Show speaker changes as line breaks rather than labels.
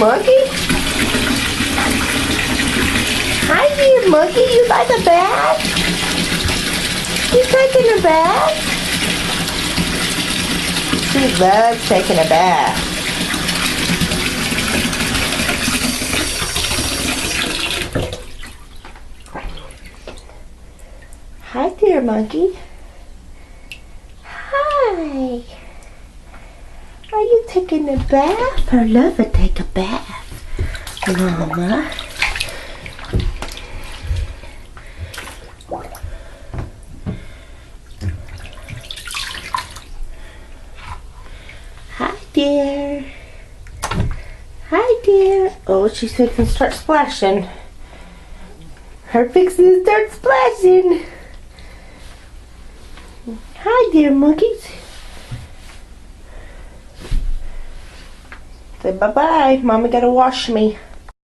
Monkey? Hi, dear monkey. You like a bath? You taking a bath? She loves taking a bath. Hi, dear monkey. Hi. Are you taking a bath? I love to take a bath, Mama. Hi, dear. Hi, dear. Oh, she's fixing to start splashing. Her fixing to start splashing. Hi, dear monkeys. Say bye-bye. Mama gotta wash me.